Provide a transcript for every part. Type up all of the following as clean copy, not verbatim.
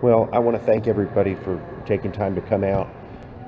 Well, I want to thank everybody for taking time to come out.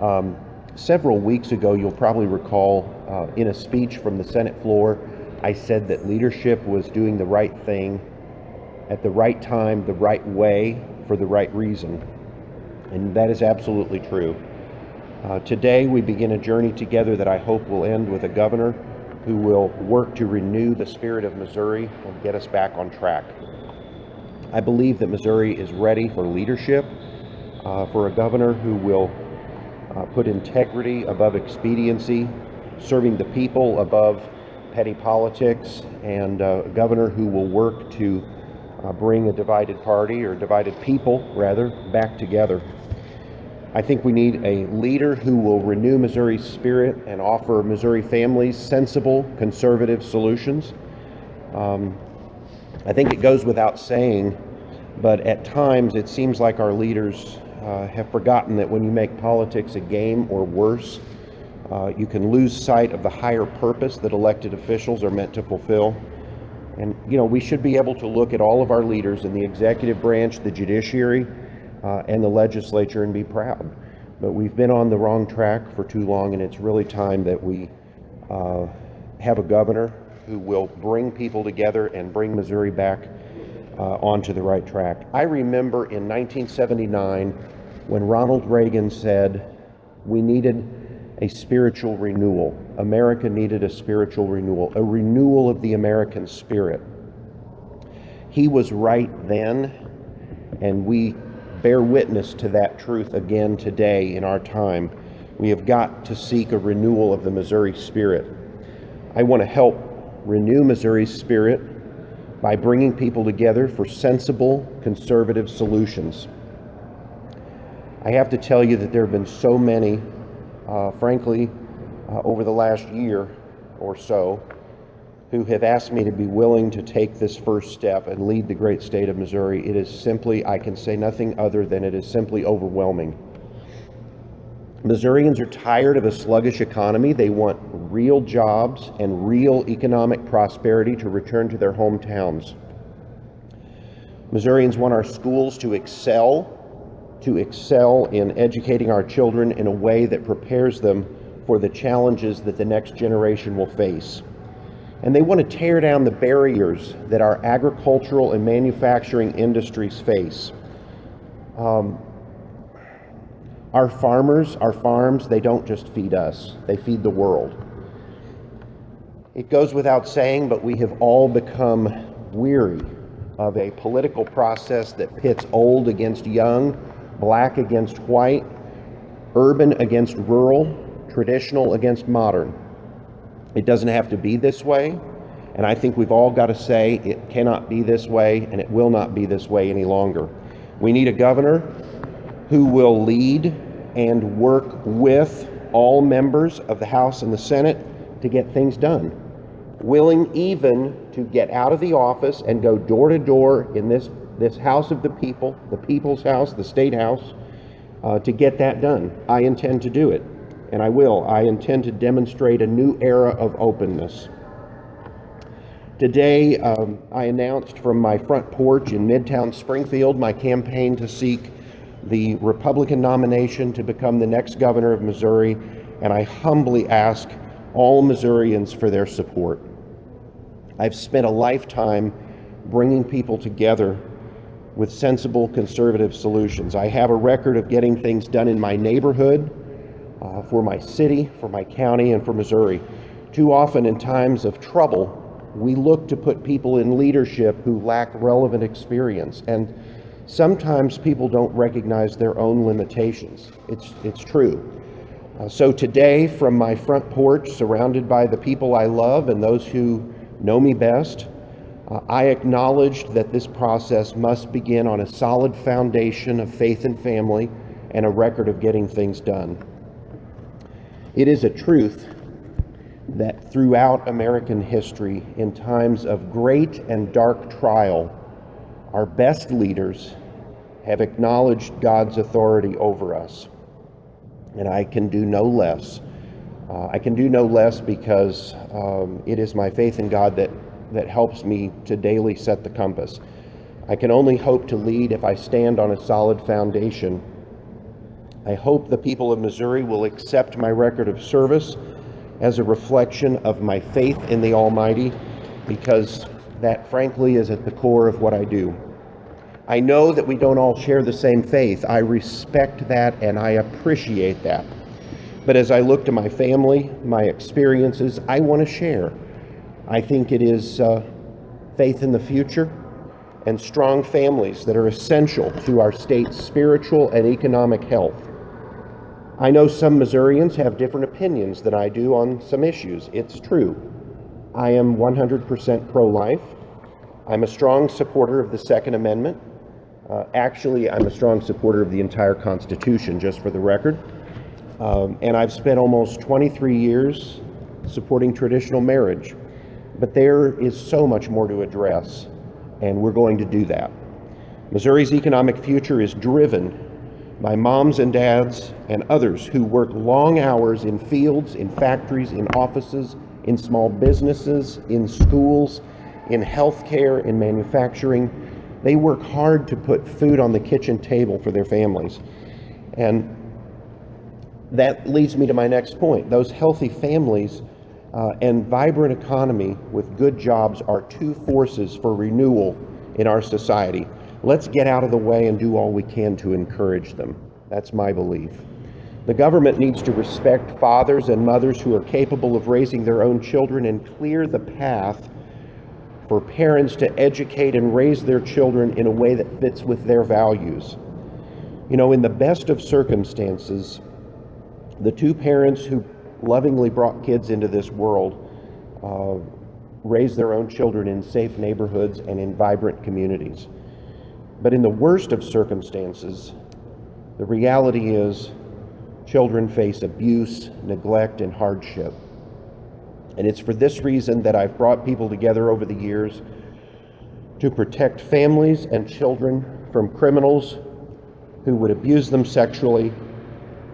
Um, Several weeks ago, you'll probably recall in a speech from the Senate floor, I said that leadership was doing the right thing at the right time, the right way, for the right reason. And that is absolutely true. Today, we begin a journey together that I hope will end with a governor who will work to renew the spirit of Missouri and get us back on track. I believe that Missouri is ready for leadership, for a governor who will put integrity above expediency, serving the people above petty politics, and a governor who will work to bring a divided party, or divided people rather, back together. I think we need a leader who will renew Missouri's spirit and offer Missouri families sensible, conservative solutions. I think it goes without saying, but at times it seems like our leaders have forgotten that when you make politics a game, or worse, you can lose sight of the higher purpose that elected officials are meant to fulfill. And, we should be able to look at all of our leaders in the executive branch, the judiciary, and the legislature and be proud. But we've been on the wrong track for too long, and it's really time that we have a governor who will bring people together and bring Missouri back onto the right track. I remember in 1979 when Ronald Reagan said we needed a spiritual renewal. America needed a spiritual renewal, a renewal of the American spirit. He was right then, and we bear witness to that truth again today in our time. We have got to seek a renewal of the Missouri spirit. I want to help renew Missouri's spirit by bringing people together for sensible, conservative solutions. I have to tell you that there have been so many, frankly, over the last year or so, who have asked me to be willing to take this first step and lead the great state of Missouri. It is simply, I can say nothing other than it is simply overwhelming. Missourians are tired of a sluggish economy. They want real jobs and real economic prosperity to return to their hometowns. Missourians want our schools to excel in educating our children in a way that prepares them for the challenges that the next generation will face. And they want to tear down the barriers that our agricultural and manufacturing industries face. Our farms, they don't just feed us, they feed the world. It goes without saying, but we have all become weary of a political process that pits old against young, black against white, urban against rural, traditional against modern. It doesn't have to be this way, and I think we've all got to say it cannot be this way, and it will not be this way any longer. We need a governor who will lead and work with all members of the House and the Senate to get things done, willing even to get out of the office and go door to door in this House of the people, the People's House, the State House, to get that done. I intend to do it. And I will. I intend to demonstrate a new era of openness. Today, I announced from my front porch in Midtown Springfield my campaign to seek the Republican nomination to become the next governor of Missouri, and I humbly ask all Missourians for their support. I've spent a lifetime bringing people together with sensible, conservative solutions. I have a record of getting things done in my neighborhood, for my city, for my county, and for Missouri. Too often in times of trouble, we look to put people in leadership who lack relevant experience, and sometimes people don't recognize their own limitations. It's true. So today, from my front porch, surrounded by the people I love and those who know me best, I acknowledged that this process must begin on a solid foundation of faith and family and a record of getting things done. It is a truth that throughout American history, in times of great and dark trial, our best leaders have acknowledged God's authority over us. And I can do no less. I can do no less because it is my faith in God that helps me to daily set the compass. I can only hope to lead if I stand on a solid foundation. I hope the people of Missouri will accept my record of service as a reflection of my faith in the Almighty, because that, frankly, is at the core of what I do. I know that we don't all share the same faith. I respect that and I appreciate that. But as I look to my family, my experiences, I want to share. I think it is faith in the future and strong families that are essential to our state's spiritual and economic health. I know some Missourians have different opinions than I do on some issues. It's true. I am 100% pro-life. I'm a strong supporter of the Second Amendment. Actually, I'm a strong supporter of the entire Constitution, just for the record. And I've spent almost 23 years supporting traditional marriage. But there is so much more to address, and we're going to do that. Missouri's economic future is driven by moms and dads and others who work long hours in fields, in factories, in offices, in small businesses, in schools, in healthcare, in manufacturing. They work hard to put food on the kitchen table for their families. And that leads me to my next point. Those healthy families and vibrant economy with good jobs are two forces for renewal in our society. Let's get out of the way and do all we can to encourage them. That's my belief. The government needs to respect fathers and mothers who are capable of raising their own children and clear the path for parents to educate and raise their children in a way that fits with their values. You know, in the best of circumstances, the two parents who lovingly brought kids into this world raised their own children in safe neighborhoods and in vibrant communities. But in the worst of circumstances, the reality is children face abuse, neglect, and hardship. And it's for this reason that I've brought people together over the years to protect families and children from criminals who would abuse them sexually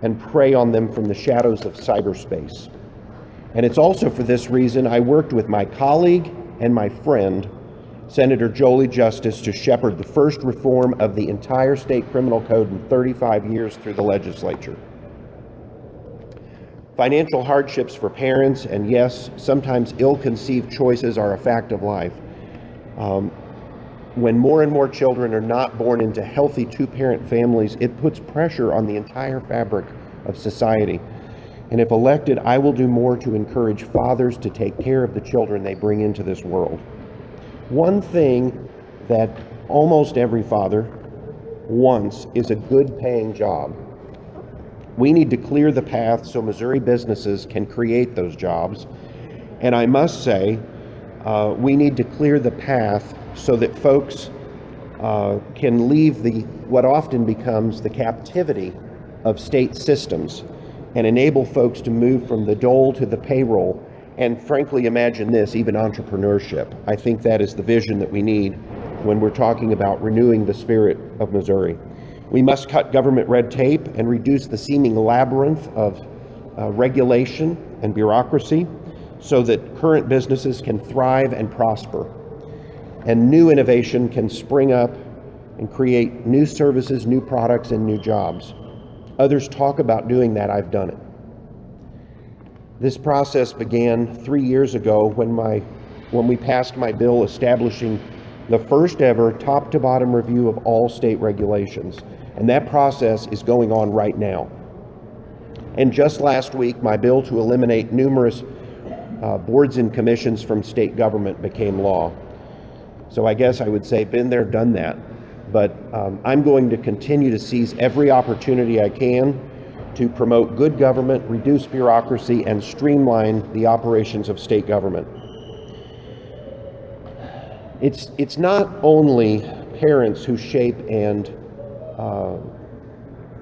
and prey on them from the shadows of cyberspace. And it's also for this reason I worked with my colleague and my friend, Senator Jolie Justice, to shepherd the first reform of the entire state criminal code in 35 years through the legislature. Financial hardships for parents, and yes, sometimes ill-conceived choices, are a fact of life. When more and more children are not born into healthy two-parent families, it puts pressure on the entire fabric of society. And if elected, I will do more to encourage fathers to take care of the children they bring into this world. One thing that almost every father wants is a good paying job. We need to clear the path so Missouri businesses can create those jobs. And I must say, we need to clear the path so that folks can leave what often becomes the captivity of state systems and enable folks to move from the dole to the payroll. And frankly, imagine this, even entrepreneurship. I think that is the vision that we need when we're talking about renewing the spirit of Missouri. We must cut government red tape and reduce the seeming labyrinth of regulation and bureaucracy so that current businesses can thrive and prosper. And new innovation can spring up and create new services, new products, and new jobs. Others talk about doing that. I've done it. This process began 3 years ago when we passed my bill establishing the first ever top to bottom review of all state regulations. And that process is going on right now. And just last week, my bill to eliminate numerous boards and commissions from state government became law. So I guess I would say been there, done that. But I'm going to continue to seize every opportunity I can to promote good government, reduce bureaucracy, and streamline the operations of state government. It's not only parents who shape and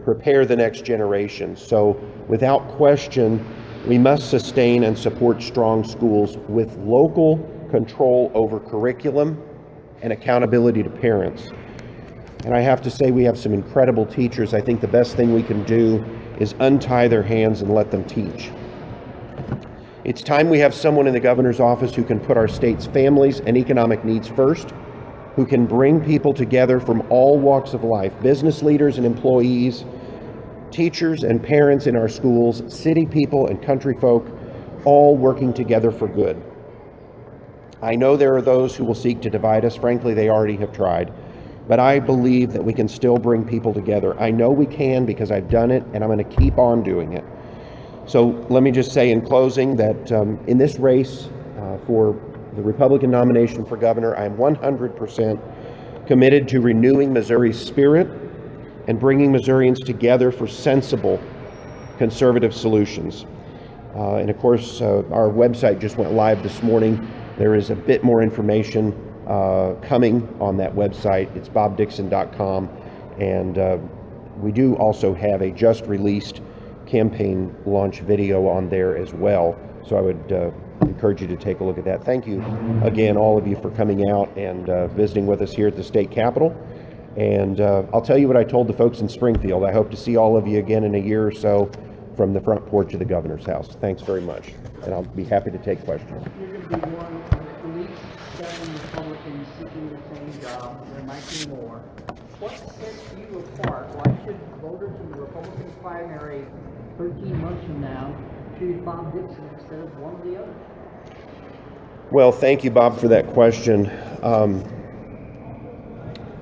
prepare the next generation. So without question, we must sustain and support strong schools with local control over curriculum and accountability to parents. And I have to say, we have some incredible teachers. I think the best thing we can do is untie their hands and let them teach. It's time we have someone in the governor's office who can put our state's families and economic needs first who can bring people together from all walks of life, business leaders and employees, teachers and parents in our schools, city people and country folk, all working together for good. I know there are those who will seek to divide us. Frankly, they already have tried. But I believe that we can still bring people together. I know we can because I've done it, and I'm going to keep on doing it. So let me just say in closing that in this race for the Republican nomination for governor, I am 100% committed to renewing Missouri's spirit and bringing Missourians together for sensible, conservative solutions. And of course, our website just went live this morning. There is a bit more information coming on that website. It's bobdixon.com. And we do also have a just released campaign launch video on there as well. So I would encourage you to take a look at that. Thank you again, all of you, for coming out and visiting with us here at the state capitol. And I'll tell you what I told the folks in Springfield. I hope to see all of you again in a year or so from the front porch of the governor's house. Thanks very much. And I'll be happy to take questions. You're going to be one of at least 7 Republicans seeking the same job. There might be more. What sets you apart? Why should voters in the Republican primary 13 months from now choose Bob Dixon instead of one of the others? Well, thank you, Bob, for that question.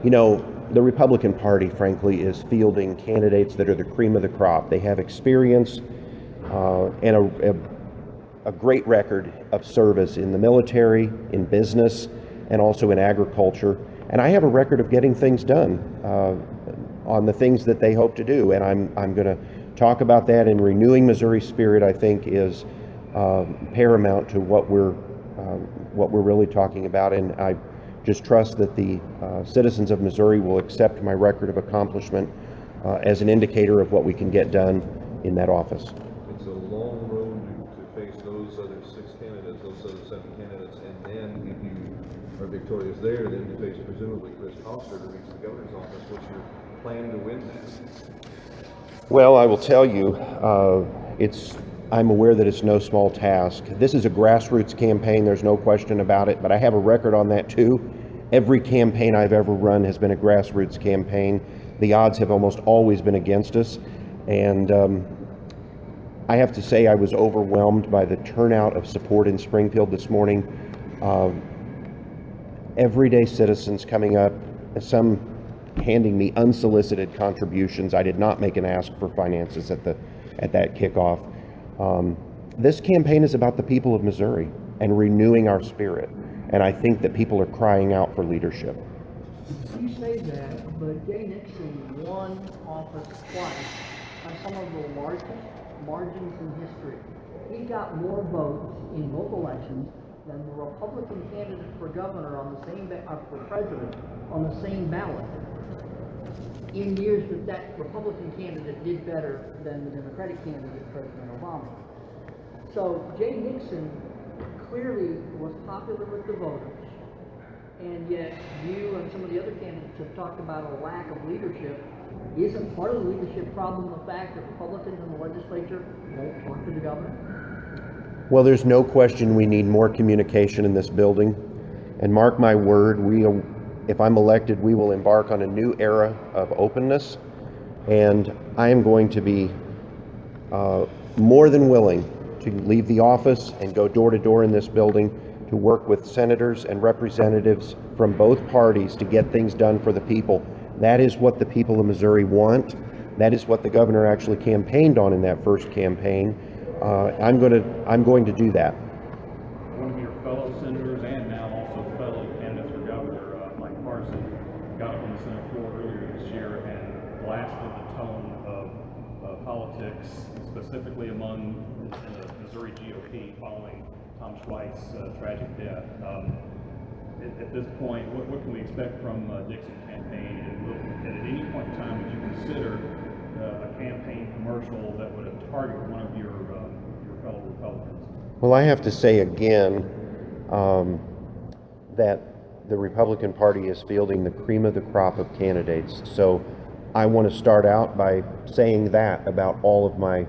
You know, the Republican Party, frankly, is fielding candidates that are the cream of the crop. They have experience and a great record of service in the military, in business, and also in agriculture. And I have a record of getting things done on the things that they hope to do. And I'm going to talk about that. And renewing Missouri's spirit, I think, is paramount to what we're really talking about. And I just trust that the citizens of Missouri will accept my record of accomplishment as an indicator of what we can get done in that office. It's a long road to face those other 6 candidates, those other 7 candidates, and then if you are victorious there, then to face presumably Chris Coster to reach the governor's office. What's your plan to win that? Well, I will tell you, I'm aware that it's no small task. This is a grassroots campaign, there's no question about it, but I have a record on that too. Every campaign I've ever run has been a grassroots campaign. The odds have almost always been against us, and I have to say I was overwhelmed by the turnout of support in Springfield this morning. Everyday citizens coming up, some handing me unsolicited contributions. I did not make an ask for finances at that kickoff. This campaign is about the people of Missouri and renewing our spirit, and I think that people are crying out for leadership. You say that, but Jay Dixon won office twice on some of the largest margins in history. He got more votes in both elections than the Republican candidate for governor on the same for president on the same ballot. In years that Republican candidate did better than the Democratic candidate, President Obama. So Jay Dixon clearly was popular with the voters, and yet you and some of the other candidates have talked about a lack of leadership. Isn't part of the leadership problem the fact that Republicans in the legislature won't talk to the governor? Well, there's no question we need more communication in this building, and mark my word, if I'm elected, we will embark on a new era of openness, and I am going to be more than willing to leave the office and go door to door in this building to work with senators and representatives from both parties to get things done for the people. That is what the people of Missouri want. That is what the governor actually campaigned on in that first campaign. I'm going to do that. One of your fellow senators and now also fellow candidates for governor, Mike Parson, got up on the Senate floor earlier this year and blasted the tone of politics, specifically among the Missouri GOP following Tom Schweight's tragic death. At this point, what can we expect from Dixon campaign? And at any point in time, would you consider a campaign commercial that would target one of your fellow Republicans? Well, I have to say again that the Republican Party is fielding the cream of the crop of candidates. So I want to start out by saying that about all of my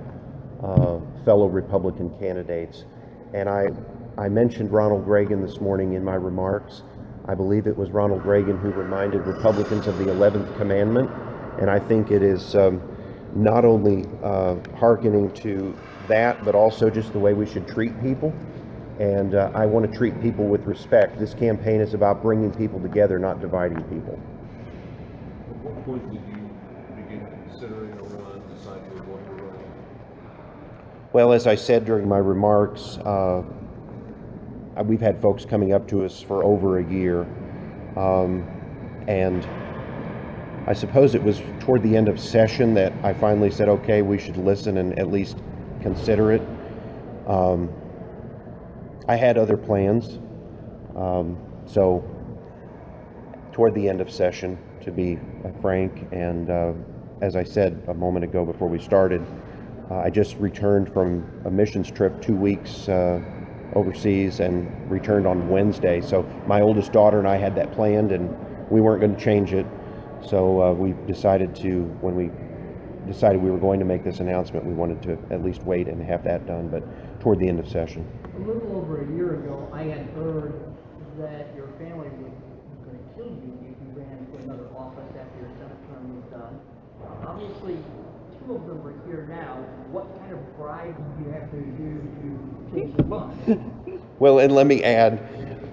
fellow Republican candidates. And I mentioned Ronald Reagan this morning in my remarks. I believe it was Ronald Reagan who reminded Republicans of the 11th commandment, and I think it is not only hearkening to that, but also just the way we should treat people. And I want to treat people with respect. This campaign is about bringing people together, not dividing people. At what point did you begin considering a run, decide you were going to run? Well, as I said during my remarks, we've had folks coming up to us for over a year, and I suppose it was toward the end of session that I finally said, okay, we should listen and at least consider it. I had other plans, so toward the end of session, to be frank, and as I said a moment ago before we started, I just returned from a missions trip 2 weeks overseas and returned on Wednesday. So my oldest daughter and I had that planned, and we weren't going to change it. So we decided to, when we decided we were going to make this announcement, we wanted to at least wait and have that done, but toward the end of session. A little over a year ago, I had heard that your family was going to kill you if you ran for another office after your Senate term was done. Obviously, two of them are here now. What kind of bribe do you have to do to change the mind? Well, and let me add,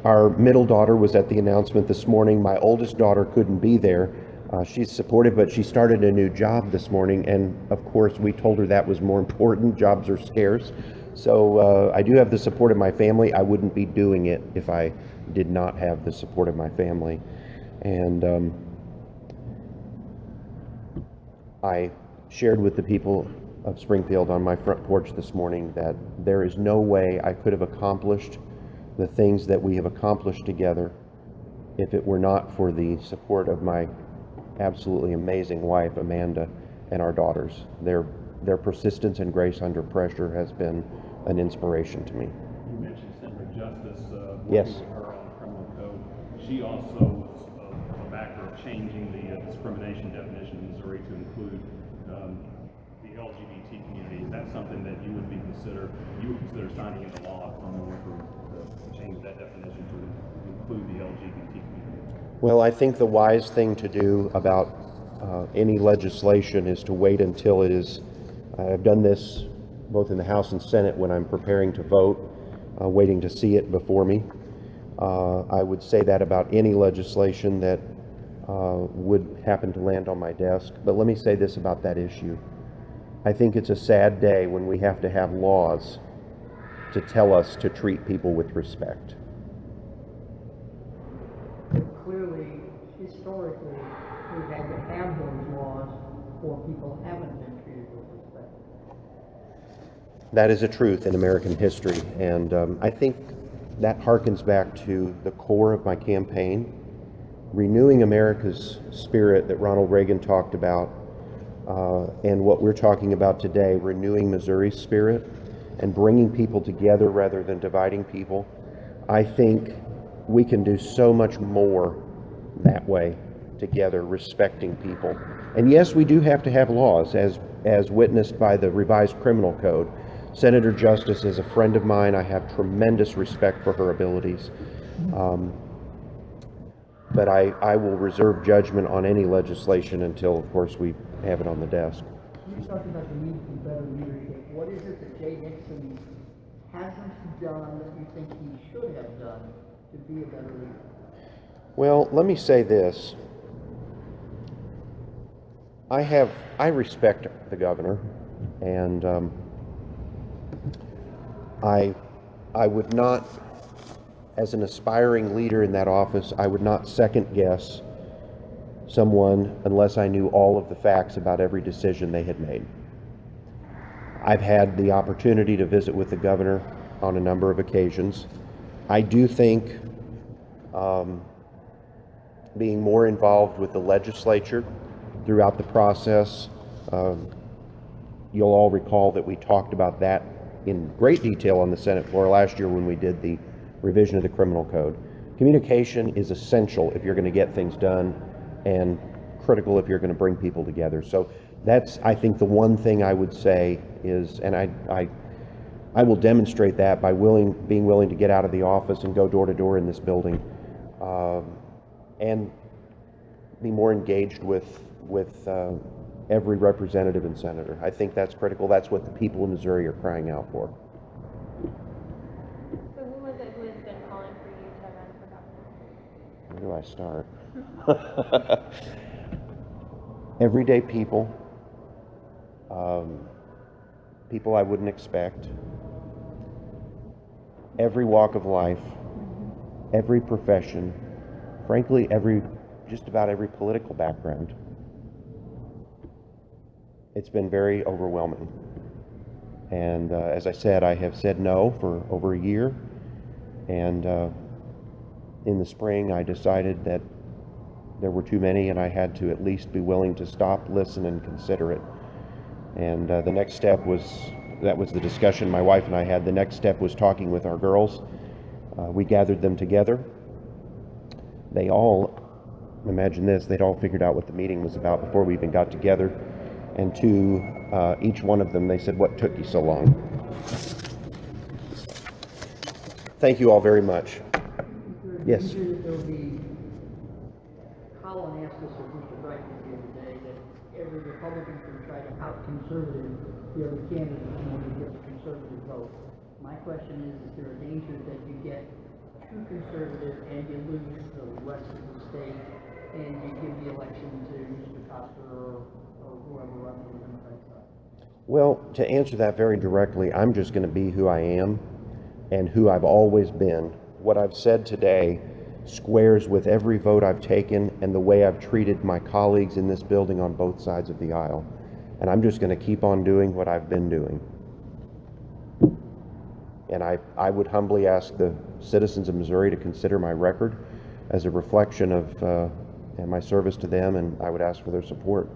our middle daughter was at the announcement this morning. My oldest daughter couldn't be there. She's supportive, but she started a new job this morning, and of course we told her that was more important. Jobs are scarce. So I do have the support of my family. I wouldn't be doing it if I did not have the support of my family. And I shared with the people of Springfield on my front porch this morning that there is no way I could have accomplished the things that we have accomplished together if it were not for the support of my absolutely amazing wife, Amanda, and our daughters. Their persistence and grace under pressure has been an inspiration to me. You mentioned Senator Justice, working Yes. with her on the criminal code. She also was a backer of changing the discrimination definition in Missouri to include the LGBT community. Is that something that you would consider signing into law from the work to change that definition to include the LGBT community? Well, I think the wise thing to do about any legislation is to wait until it is, I've done this both in the House and Senate when I'm preparing to vote, waiting to see it before me. I would say that about any legislation that would happen to land on my desk. But let me say this about that issue. I think it's a sad day when we have to have laws to tell us to treat people with respect. Clearly, historically, we've had to have those laws or people haven't been treated with respect. That is a truth in American history, and I think that harkens back to the core of my campaign, renewing America's spirit that Ronald Reagan talked about, and what we're talking about today, renewing Missouri's spirit and bringing people together rather than dividing people. I think we can do so much more that way together, respecting people. And yes, we do have to have laws as witnessed by the revised criminal code. Senator Justice is a friend of mine. I have tremendous respect for her abilities. But I will reserve judgment on any legislation until, of course, we have it on the desk. You talked about the need for better leadership. What is it that Jay Dixon hasn't done that you think he should have done to be a better leader? Well, let me say this. I respect the governor, and I would not, as an aspiring leader in that office, I would not second guess someone unless I knew all of the facts about every decision they had made. I've had the opportunity to visit with the governor on a number of occasions. I do think being more involved with the legislature throughout the process, you'll all recall that we talked about that in great detail on the Senate floor last year when we did the revision of the criminal code. Communication is essential if you're going to get things done, and critical if you're going to bring people together. So that's, I think, the one thing I would say is, and I will demonstrate that by being willing to get out of the office and go door to door in this building and be more engaged with every representative and senator. I think that's critical. That's what the people of Missouri are crying out for. So who was it who has been calling for you to run for governor? Where do I start? Everyday people, people I wouldn't expect, every walk of life, every profession, frankly, just about every political background. It's been very overwhelming. And as I said, I have said no for over a year. And in the spring, I decided that there were too many and I had to at least be willing to stop, listen, and consider it. And the next step was, that was the discussion my wife and I had. The next step was talking with our girls. We gathered them together. They all, imagine this, they'd all figured out what the meeting was about before we even got together. And to each one of them, they said, "What took you so long?" Thank you all very much. Yes. There will be, Colin asked us at Mr. Wright the other day that every Republican can try to out-conservative the other candidate in order to get the conservative vote. My question is there a danger that you get too conservative and you lose the rest of the state and you give the election to Mr. Coster or whoever runs on the Democratic side? Well, to answer that very directly, I'm just going to be who I am and who I've always been. What I've said today squares with every vote I've taken and the way I've treated my colleagues in this building on both sides of the aisle. And I'm just going to keep on doing what I've been doing. And I would humbly ask the citizens of Missouri to consider my record as a reflection of my service to them, and I would ask for their support.